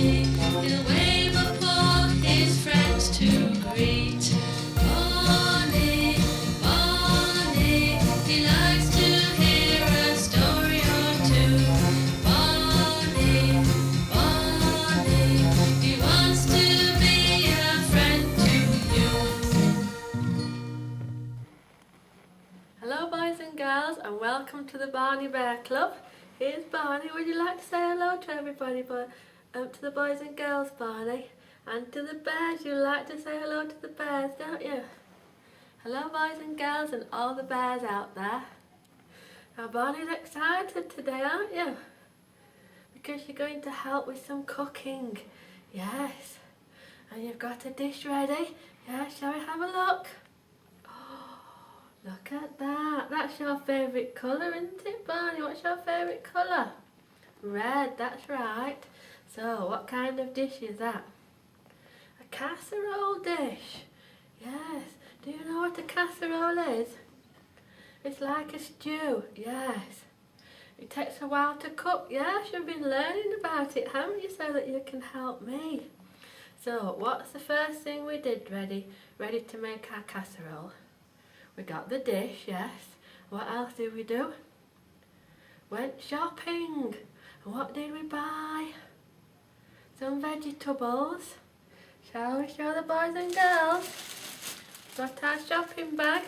Barney, he'll wave a paw his friends to greet. Barney, Barney, he likes to hear a story or two. Barney, Barney, he wants to be a friend to you. Hello boys and girls, and welcome to the Barney Bear Club. Here's Barney. Would you like to say hello to everybody, to the boys and girls, Barney? And to the bears, you like to say hello to the bears, don't you? Hello boys and girls and all the bears out there. Now Barney's excited today, aren't you? Because you're going to help with some cooking. Yes. And you've got a dish ready. Yeah, shall we have a look? Look at that. That's your favourite colour, isn't it, Barney? What's your favourite colour? Red, that's right. So, what kind of dish is that? A casserole dish. Yes. Do you know what a casserole is? It's like a stew. Yes. It takes a while to cook. Yes, you've been learning about it, haven't you, so that you can help me. So, what's the first thing we did ready to make our casserole? We got the dish, yes. What else did we do? Went shopping. And what did we buy? Some vegetables. Shall we show the boys and girls? Got our shopping bag.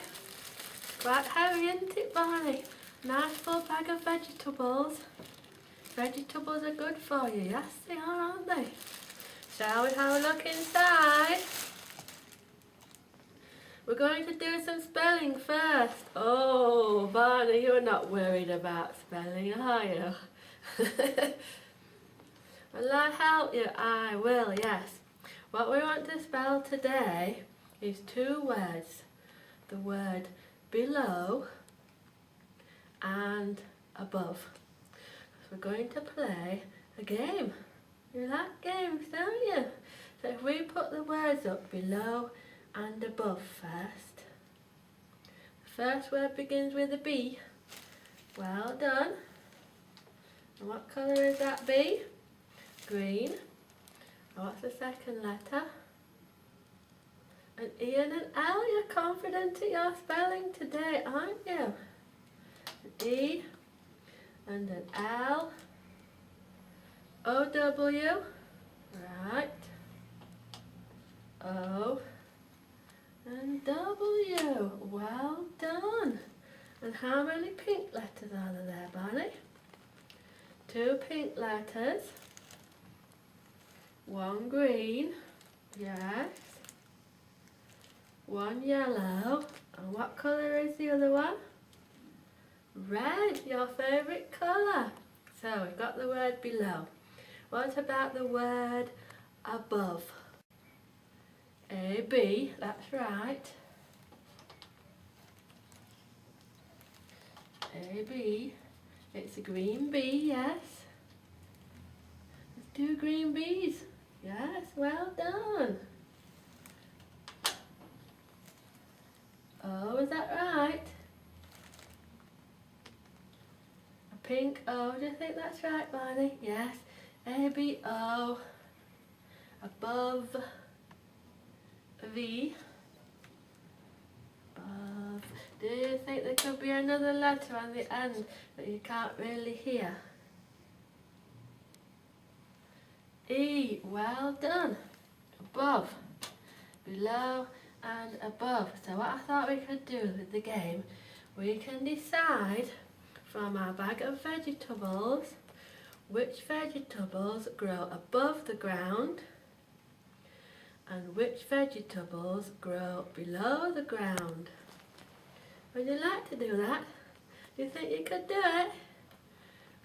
Quite heavy, isn't it, Barney? Nice full bag of vegetables. Vegetables are good for you. Yes, they are, aren't they? Shall we have a look inside? We're going to do some spelling first. Oh, Barney, you're not worried about spelling, are you? Will I help you? I will, yes. What we want to spell today is two words. The word below and above. So we're going to play a game. You like games, don't you? So if we put the words up below and above first. The first word begins with a B. Well done. And what colour is that B? Green. And what's the second letter? An E and an L. You're confident at your spelling today, aren't you? An E and an L. O-W. Right. O and W. Well done. And how many pink letters are there, Barney? Two pink letters. One green. Yes. One yellow. And what colour is the other one? Red, your favourite colour. So we've got the word below. What about the word above? A-B, that's right. A-B, it's a green bee, yes. There's two green bees. Yes, well done. Oh, is that right? A pink O, do you think that's right, Barney? Yes. A-B-O, above. V. Above. Do you think there could be another letter on the end that you can't really hear? E. Well done. Above. Below and above. So what I thought we could do with the game, we can decide from our bag of vegetables which vegetables grow above the ground and which vegetables grow below the ground. Would you like to do that? Do you think you could do it?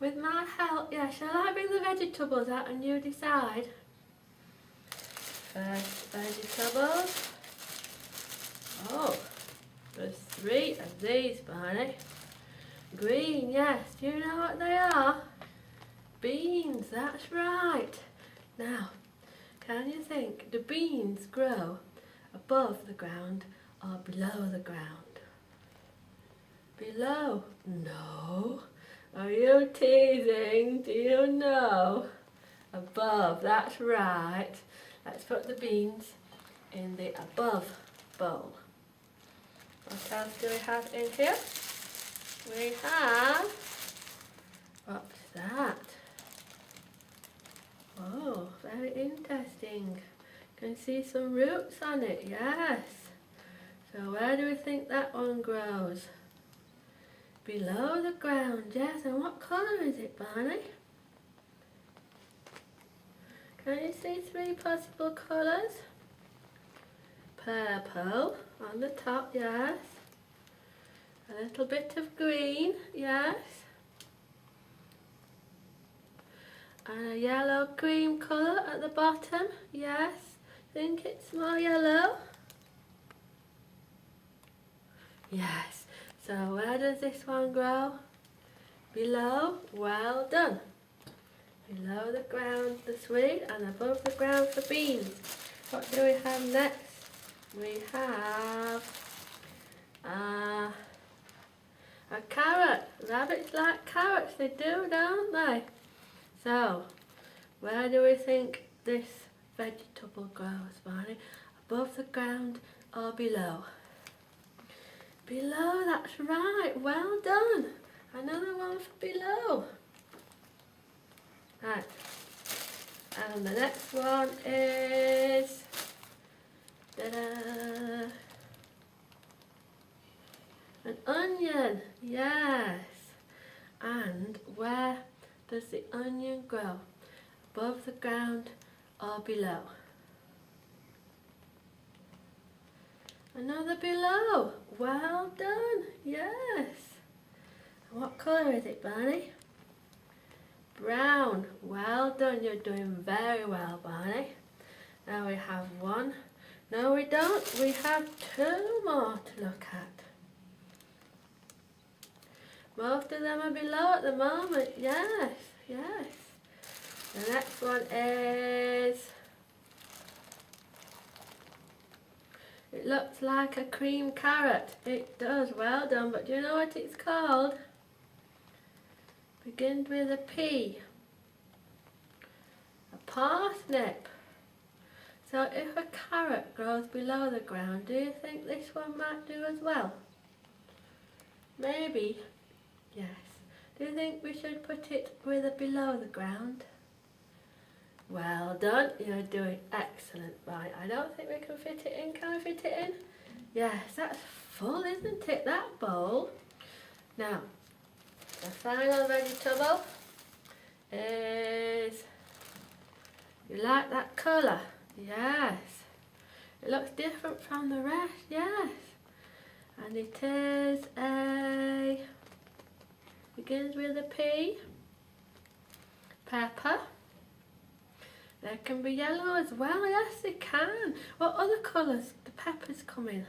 With my help? Yeah, shall I bring the vegetables out and you decide? First vegetables. Oh, there's three of these, Barney. Green, yes. Do you know what they are? Beans, that's right. Now, can you think, do beans grow above the ground or below the ground? Below? No. Are you teasing? Do you know? Above, that's right. Let's put the beans in the above bowl. What else do we have in here? We have, what's that? Oh, very interesting. Can you see some roots on it? Yes. So where do we think that one grows? Below the ground, yes. And what colour is it, Barney? Can you see three possible colours? Purple on the top, yes. A little bit of green, yes. And a yellow cream colour at the bottom, yes. Think it's more yellow? Yes. So where does this one grow? Below, well done. Below the ground the sweet and above the ground for beans. What do we have next? We have a carrot. Rabbits like carrots, they do, don't they? So, where do we think this vegetable grows, Barney? Above the ground or below? Below, that's right. Well done. Another one for below. Right. And the next one is... ta-da! An onion. Yes. And where does the onion grow? Above the ground or below? Another below. Well done. Yes. And what colour is it, Barney? Brown. Well done. You're doing very well, Barney. Now we have one. No, we don't. We have two more to look at. Most of them are below at the moment. Yes, yes. The next one is... it looks like a cream carrot. It does. Well done. But do you know what it's called? Begins with a P. A parsnip. So if a carrot grows below the ground, do you think this one might do as well? Maybe. Yes. Do you think we should put it with a below the ground? Well done. You're doing excellent. Right, I don't think we can fit it in. Can we fit it in? Yes, that's full, isn't it, that bowl? Now, the final vegetable is... you like that colour? Yes. It looks different from the rest, yes. And it is a... begins with a P. Pepper. They can be yellow as well, yes they can. What other colours do peppers come in?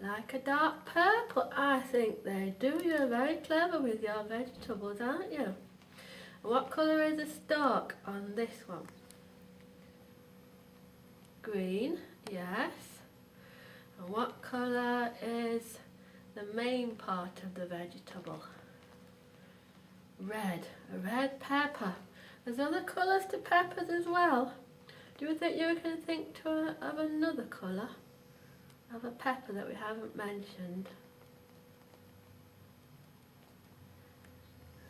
Like a dark purple, I think they do. You're very clever with your vegetables, aren't you? And what colour is the stalk on this one? Green, yes. And what colour is the main part of the vegetable? Red, a red pepper. There's other colours to peppers as well. Do you think you can think of another colour of a pepper that we haven't mentioned?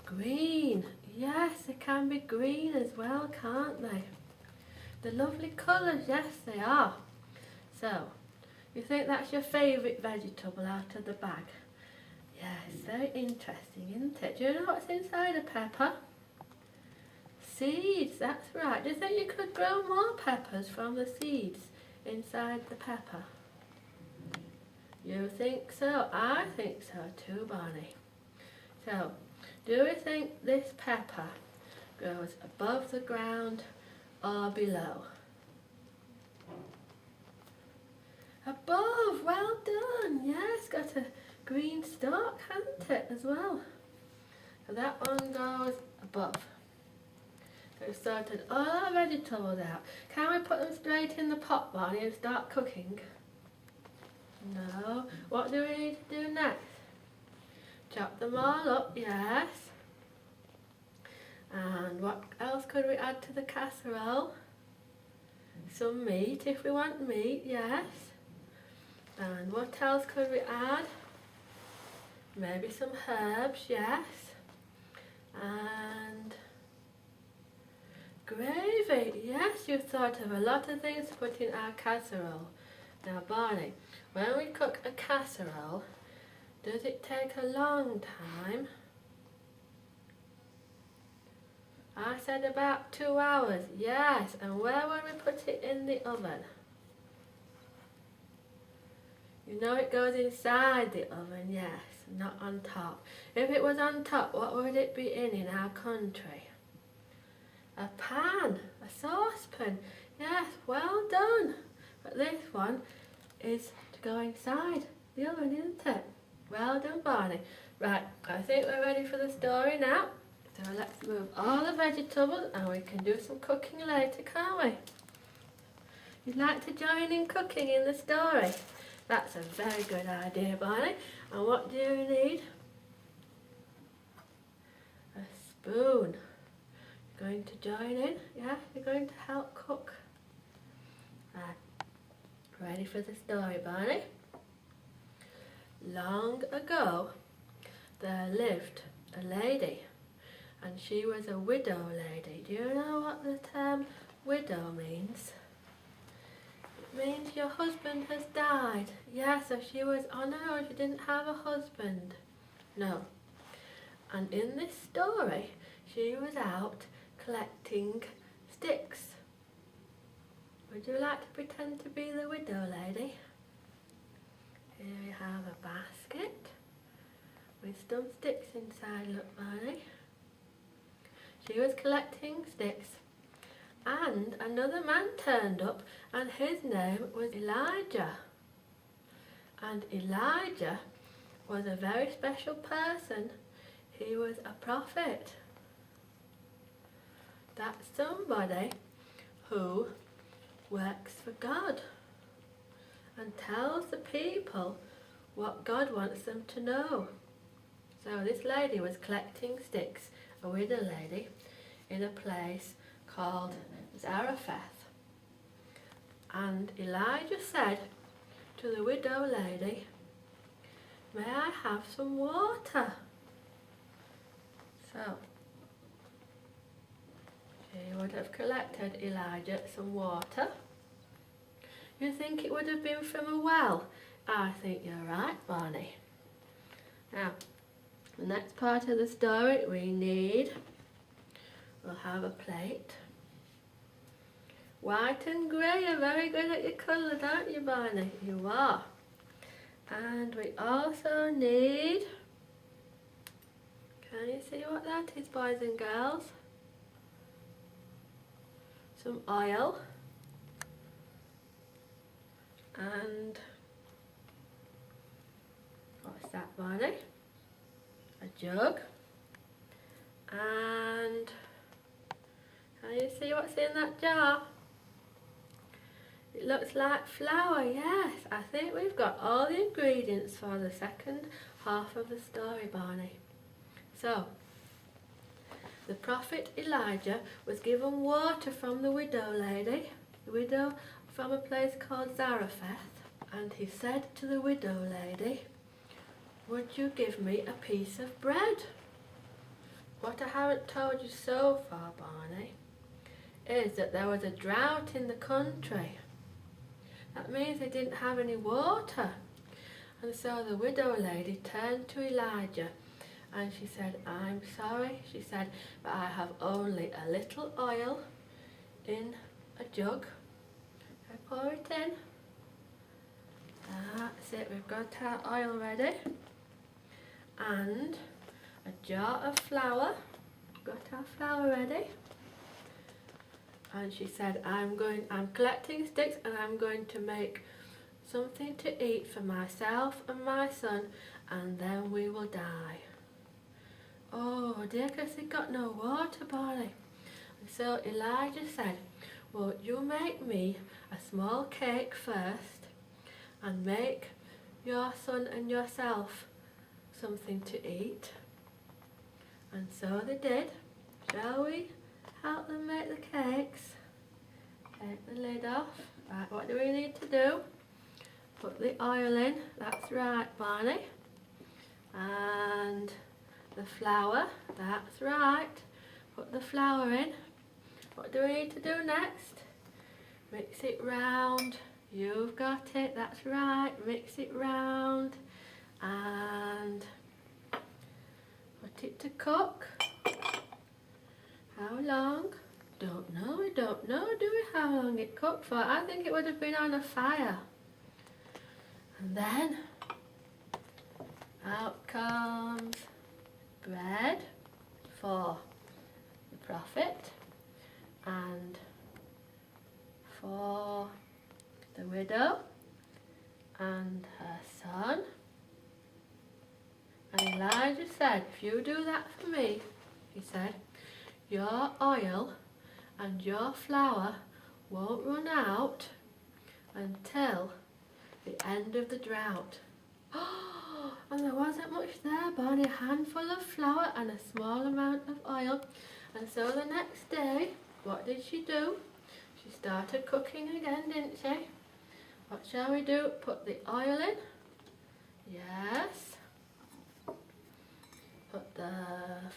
Green. Yes, they can be green as well, can't they? The lovely colours, yes they are. So, you think that's your favourite vegetable out of the bag? Yes, very interesting, isn't it? Do you know what's inside a pepper? Seeds, that's right. Do you think you could grow more peppers from the seeds inside the pepper? You think so? I think so too, Barney. So, do we think this pepper grows above the ground or below? Above, well done. Yes, got a green stalk, hasn't it, as well? So that one goes above. So we've sorted all our vegetables out. Can we put them straight in the pot, Barney, and start cooking? No. What do we need to do next? Chop them all up, yes. And could we add to the casserole? Some meat if we want meat, yes. And what else could we add? Maybe some herbs, yes. And gravy, yes, you've thought of a lot of things to put in our casserole. Now Barney, when we cook a casserole, does it take a long time? I said about 2 hours, yes. And where would we put it in the oven? You know it goes inside the oven, yes, not on top. If it was on top, what would it be in our country? A pan, a saucepan, yes, well done. But this one is to go inside the oven, isn't it? Well done, Barney. Right, I think we're ready for the story now. So let's move all the vegetables and we can do some cooking later, can't we? You'd like to join in cooking in the story? That's a very good idea, Barney. And what do you need? A spoon. You're going to join in? Yeah, you're going to help cook. Right. Ready for the story, Barney? Long ago, there lived a lady, and she was a widow lady. Do you know what the term widow means? It means your husband has died. Yeah, so she was on her own. She didn't have a husband. No. And in this story, she was out collecting sticks. Would you like to pretend to be the widow lady? Here we have a basket with some sticks inside, look, Barney. She was collecting sticks, and another man turned up, and his name was Elijah. And Elijah was a very special person. He was a prophet. That's somebody who works for God and tells the people what God wants them to know. So this lady was collecting sticks, a widow lady, in a place called Zarephath. And Elijah said to the widow lady, "May I have some water?" So she would have collected Elijah some water. You think it would have been from a well? I think you're right, Barney. Now, the next part of the story we'll have a plate. White and grey, you're very good at your colours, aren't you, Barney? You are. And we also need, can you see what that is, boys and girls? Some oil. And what's that, Barney? A jug. And can you see what's in that jar? It looks like flour, yes. I think we've got all the ingredients for the second half of the story, Barney. So, the prophet Elijah was given water from the widow lady, the widow from a place called Zarephath, and he said to the widow lady, "Would you give me a piece of bread?" What I haven't told you so far, Barney, is that there was a drought in the country. That means they didn't have any water. And so the widow lady turned to Elijah and she said, "I'm sorry," she said, "but I have only a little oil in a jug. I pour it in." That's it, we've got our oil ready. And a jar of flour. Got our flour ready. And she said, I'm collecting sticks and I'm going to make something to eat for myself and my son, and then we will die. Oh dear, because they got no water, Barney. And so Elijah said, "Well, you make me a small cake first and make your son and yourself something to eat." And so they did. Shall we help them make the cakes. Take the lid off. Right, what do we need to do? Put the oil in. That's right, Barney. And the flour. That's right. Put the flour in. What do we need to do next? Mix it round. You've got it. That's right. Mix it round. And put it to cook. How long? Don't know. We don't know, do we, how long it cooked for? I think it would have been on a fire. And then out comes bread for the prophet and for the widow and her son. And Elijah said, if you do that for me, he said, your oil and your flour won't run out until the end of the drought. Oh, and there wasn't much there, Barney. A handful of flour and a small amount of oil. And so the next day, what did she do? She started cooking again, didn't she? What shall we do? Put the oil in. Yes. Put the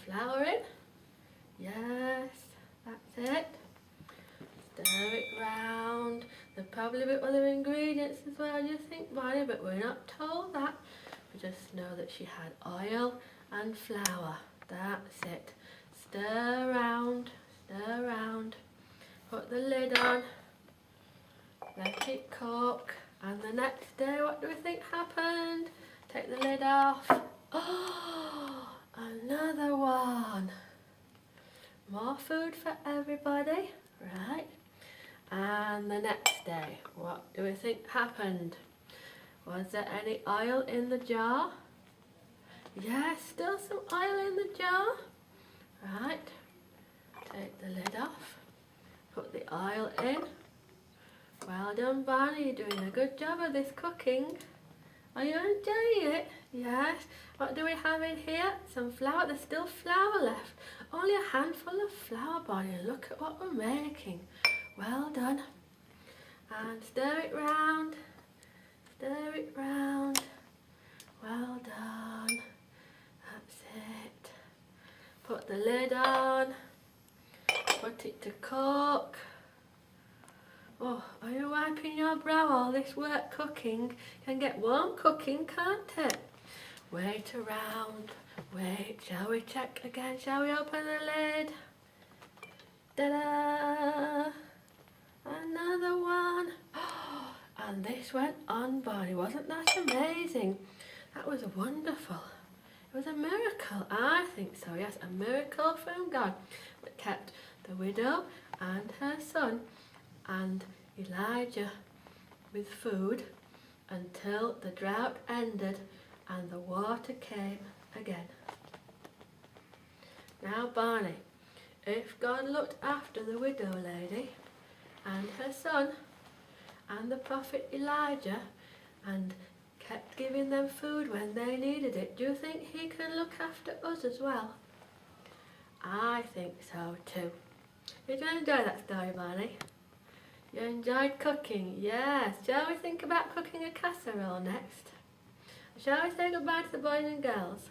flour in. Yes. That's it. Stir it round. There'll probably be other ingredients as well, you think, Barney, but we're not told that. We just know that she had oil and flour. That's it. Stir round, stir round. Put the lid on. Let it cook. And the next day, what do we think happened? Take the lid off. Oh, another one. More food for everybody, right? And the next day, what do we think happened? Was there any oil in the jar? Yes, still some oil in the jar. Right, take the lid off, put the oil in. Well done, Barney, you're doing a good job of this cooking. Are you enjoying it? Yes. What do we have in here? Some flour. There's still flour left. Only a handful of flour, Barney. Look at what we're making. Well done. And stir it round. Stir it round. Well done. That's it. Put the lid on. Put it to cook. Oh, are you wiping your brow? All this work cooking can get warm cooking, can't it? Wait around. Wait, shall we check again? Shall we open the lid? Ta-da! Another one. Oh, and this went on, Barney. Wasn't that amazing? That was wonderful. It was a miracle. I think so, yes. A miracle from God that kept the widow and her son and Elijah with food until the drought ended and the water came again. Now, Barney, if God looked after the widow lady and her son and the prophet Elijah and kept giving them food when they needed it, do you think he can look after us as well? I think so too. Did you enjoy that story, Barney? You enjoyed cooking? Yes. Shall we think about cooking a casserole next? Shall we say goodbye to the boys and girls?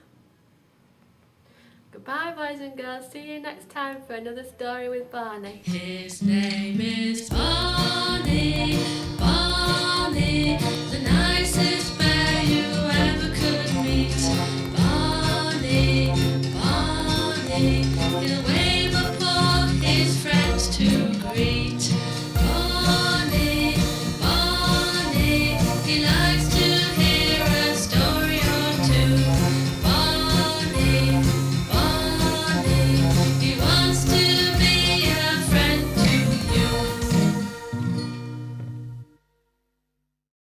Goodbye, boys and girls. See you next time for another story with Barney. His name is Barney, Barney, the nicest bear you ever could meet. Barney, Barney.